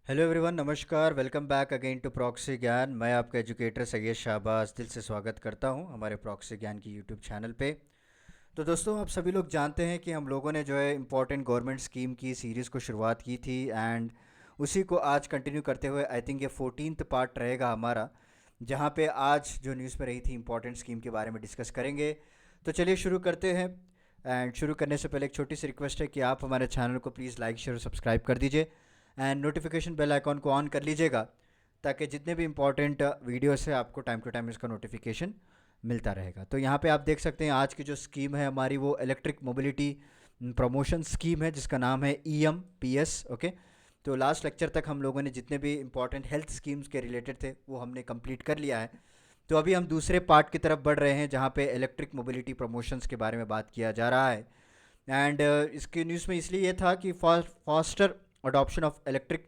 Hello everyone, नमस्कार। Welcome back again to Proxy Gyan. मैं आपका एजुकेटर सैयद शाहबाज दिल से स्वागत करता हूं हमारे प्रॉक्सी ज्ञान की यूट्यूब चैनल पे। तो दोस्तों, आप सभी लोग जानते हैं कि हम लोगों ने जो है इम्पोर्टेंट गवर्नमेंट स्कीम की सीरीज़ को शुरुआत की थी एंड उसी को आज कंटिन्यू करते हुए आई थिंक ये 14th पार्ट रहेगा हमारा, जहाँ पे आज जो न्यूज़ में रही थी इम्पोर्टेंट स्कीम के बारे में डिस्कस करेंगे। तो चलिए शुरू करते हैं। एंड शुरू करने से पहले एक छोटी सी रिक्वेस्ट है कि आप हमारे चैनल को प्लीज़ लाइक शेयर और सब्सक्राइब कर दीजिए एंड नोटिफिकेशन बेल आइकॉन को ऑन कर लीजिएगा, ताकि जितने भी इंपॉर्टेंट वीडियोस है आपको टाइम टू टाइम इसका नोटिफिकेशन मिलता रहेगा। तो यहाँ पे आप देख सकते हैं आज की जो स्कीम है हमारी, वो इलेक्ट्रिक मोबिलिटी प्रमोशन स्कीम है, जिसका नाम है EMPS। ओके, तो लास्ट लेक्चर तक हम लोगों ने जितने भी इंपॉर्टेंट हेल्थ स्कीम्स के रिलेटेड थे वो हमने कंप्लीट कर लिया है। तो अभी हम दूसरे पार्ट की तरफ बढ़ रहे हैं, जहाँ पे इलेक्ट्रिक मोबिलिटी प्रमोशंस के बारे में बात किया जा रहा है। एंड इसके न्यूज़ में इसलिए ये था कि faster adoption of electric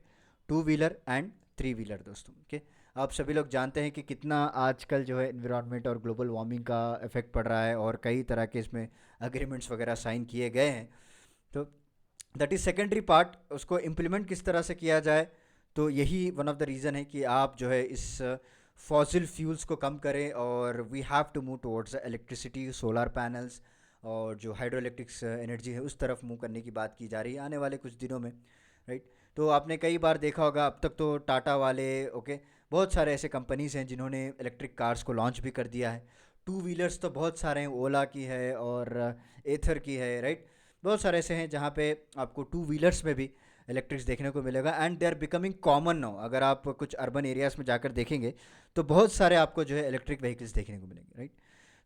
two wheeler and three wheeler. दोस्तों, ओके, आप सभी लोग जानते हैं कि कितना आजकल जो है इन्वायरमेंट और ग्लोबल वार्मिंग का इफेक्ट पड़ रहा है और कई तरह के इसमें अग्रीमेंट्स वगैरह साइन किए गए हैं। तो दैट इज़ सेकेंडरी पार्ट, उसको इम्प्लीमेंट किस तरह से किया जाए। तो यही वन ऑफ द रीज़न है कि आप जो है इस फॉसिल फ्यूल्स को कम करें और we have to move towards electricity, solar panels और जो हाइड्रो इलेक्ट्रिक्स एनर्जी है उस तरफ मूव करने की बात की जा रही है आने वाले कुछ दिनों में, राइट। तो आपने कई बार देखा होगा, अब तक तो टाटा वाले, ओके, बहुत सारे ऐसे कंपनीज़ हैं जिन्होंने इलेक्ट्रिक कार्स को लॉन्च भी कर दिया है। टू व्हीलर्स तो बहुत सारे हैं, ओला की है और एथर की है, राइट। बहुत सारे ऐसे हैं जहाँ पे आपको टू व्हीलर्स में भी इलेक्ट्रिक्स देखने को मिलेगा and they are becoming common now. अगर आप कुछ अर्बन एरियाज़ में जाकर देखेंगे तो बहुत सारे आपको जो है इलेक्ट्रिक व्हीकल्स देखने को मिलेंगे, राइट।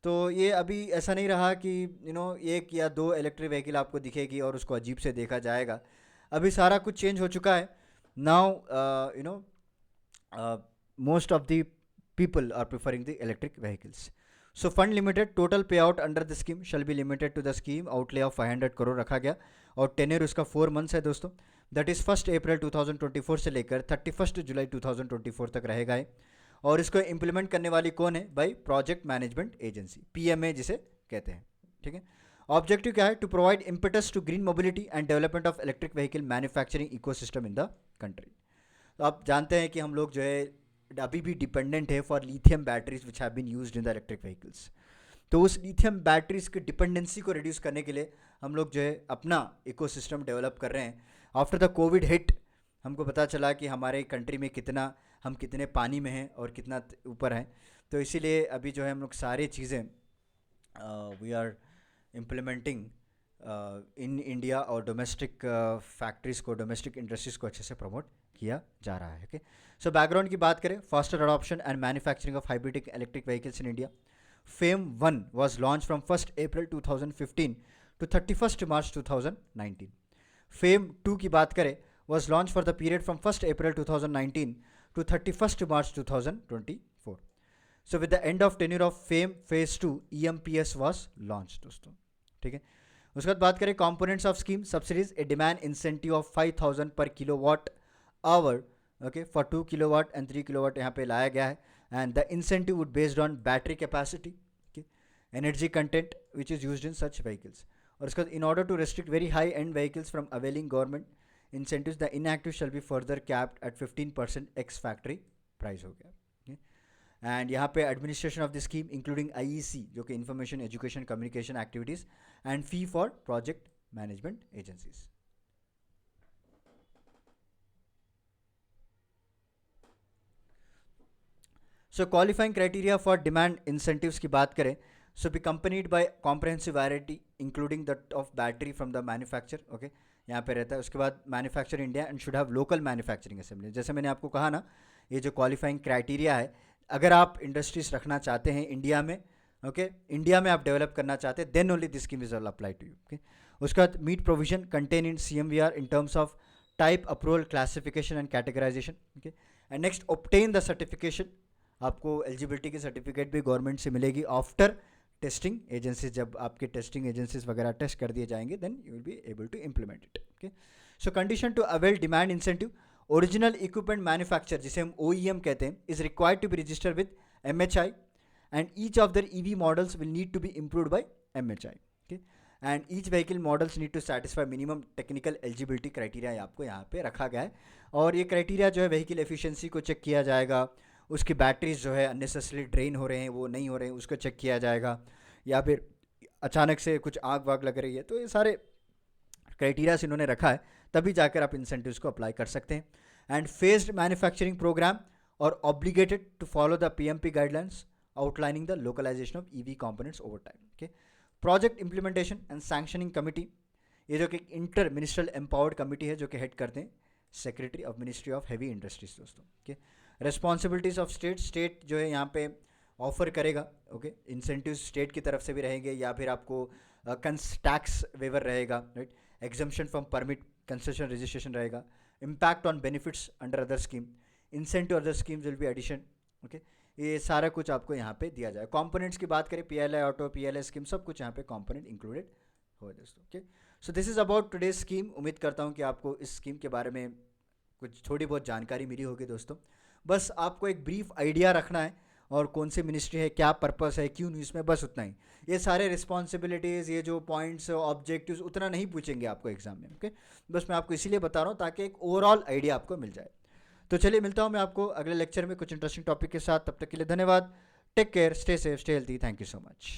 तो ये अभी ऐसा नहीं रहा कि एक या दो इलेक्ट्रिक व्हीकल आपको दिखेगी और उसको अजीब से देखा जाएगा। अभी सारा कुछ चेंज हो चुका है now. Most of the people are preferring the electric vehicles. So fund limited, total payout under the scheme shall be limited to the scheme outlay of 500 crore रखा गया और टेन्योर उसका 4 मंथ्स है दोस्तों। दैट इज़ 1 अप्रैल 2024 से लेकर 31 जुलाई 2024 तक रहेगा है। और इसको इम्प्लीमेंट करने वाली कौन है भाई? प्रोजेक्ट मैनेजमेंट एजेंसी, PMA जिसे कहते हैं, ठीक है। ऑब्जेक्टिव क्या है? To provide impetus to green mobility and development of electric vehicle manufacturing ecosystem in the country. तो आप जानते हैं कि हम लोग जो है अभी भी डिपेंडेंट है for lithium batteries which have been used in the electric vehicles. तो उस लिथियम बैटरीज की डिपेंडेंसी को रिड्यूस करने के लिए हम लोग जो है अपना इकोसिस्टम डेवलप कर रहे हैं। आफ्टर द कोविड हिट हमको पता चला कि हमारे कंट्री में हम कितने पानी में हैं और कितना ऊपर हैं। तो इसीलिए अभी जो है हम लोग सारी चीज़ें we are implementing in India और डोमेस्टिक फैक्ट्रीज़ को, डोमेस्टिक इंडस्ट्रीज़ को अच्छे से प्रमोट किया जा रहा है। ओके, सो बैकग्राउंड की बात करें, faster adoption and manufacturing of hybrid electric vehicles in India. Fame 1 was launched from 1st April 2015 to 31st March 2019. Fame 2 की बात करें was launched for the period from 1st April 2019 to 31st March 2024. So with the end of tenure of fame phase 2, EMPS was launched दोस्तों, ठीक है। उसके बाद बात करें components of scheme, subsidies, a demand incentive of 5000 पर kilowatt hour, okay, for 2 kilowatt and 3 kilowatt यहाँ पे लाया गया है। And the incentive would based on battery capacity, energy content which is used in such vehicles. और उसके बाद in order to restrict very high end vehicles from availing government incentives, the inactive shall be further capped at 15% ex factory price हो गया। And यहाँ पे administration of the scheme including IEC, जो कि information education communication activities, and fee for project management agencies. So qualifying criteria for demand incentives की बात करें, so be accompanied by comprehensive warranty including the of battery from the manufacture, okay, यहाँ पे रहता है। उसके बाद manufacture India and should have local manufacturing assembly. जैसे मैंने आपको कहा ना, ये जो क्वालिफाइंग क्राइटेरिया है, अगर आप इंडस्ट्रीज रखना चाहते हैं इंडिया में, ओके, इंडिया में आप डेवलप करना चाहते हैं, then only this scheme is all apply to you, okay. उसके बाद meet provision contain in CMVR in terms of type approval, classification and categorisation, okay. And next, obtain the certification, आपको eligibility की certificate भी government से मिलेगी after testing agencies. जब आपके testing agencies वगैरह टेस्ट कर दिए जाएंगे, then you will be able to implement it, okay. So condition to avail demand incentive, original equipment manufacture जिसे हम OEM कहते हैं, is required to be register with MHI and each of their EV models will need to be improved by MHI, okay? And each vehicle models need to satisfy minimum technical eligibility criteria आपको यहाँ पे रखा गया है। और ये criteria जो है व्हीकल एफिशिएंसी को चेक किया जाएगा, उसकी बैटरीज जो है अननेसेसरी ड्रेन हो रहे हैं वो नहीं हो रहे हैं उसको चेक किया जाएगा, या फिर अचानक से कुछ आग वाग लग रही है, तो ये सारे क्राइटेरियाज इन्होंने रखा है, तभी जाकर आप इंसेंटिव्स को अप्लाई कर सकते हैं। एंड फेस्ड मैन्युफैक्चरिंग प्रोग्राम और obligated to follow the PMP guidelines outlining the localisation of EV components over time. Okay, project implementation and sanctioning committee, ये जो कि इंटर मिनिस्ट्रियल एम्पावर्ड कमिटी है जो कि हेड करते हैं secretary of ministry of heavy industries दोस्तों। Okay, responsibilities of state, state जो है यहाँ पे ऑफर करेगा, ओके, इंसेंटिव स्टेट की तरफ से भी रहेंगे, या फिर आपको टैक्स वेवर रहेगा, right, exemption from permit concession registration रहेगा, impact on benefits under other scheme, incentive other schemes will be addition. Okay, ये सारा कुछ आपको यहाँ पे दिया जाए। कंपोनेंट्स की बात करें, पीएलआई ऑटो, पीएलआई स्कीम, सब कुछ यहाँ पे कंपोनेंट इंक्लूडेड हो दोस्तों। Okay, so this is about today's scheme. उम्मीद करता हूँ कि आपको इस स्कीम के बारे में कुछ थोड़ी बहुत जानकारी मिली होगी दोस्तों। बस आपको एक ब्रीफ आइडिया रखना है, और कौन सी मिनिस्ट्री है, क्या पर्पस है, क्यों न्यूज़ में, बस उतना ही। ये सारे रिस्पॉन्सिबिलिटीज़, ये जो पॉइंट्स, ऑब्जेक्टिव्स, उतना नहीं पूछेंगे आपको एग्जाम में। ओके, बस मैं आपको इसीलिए बता रहा हूँ ताकि एक ओवरऑल आइडिया आपको मिल जाए। तो चलिए मिलता हूँ मैं आपको अगले लेक्चर में कुछ इंटरेस्टिंग टॉपिक के साथ। तब तक के लिए धन्यवाद। Take care, stay safe, stay healthy, thank you so much.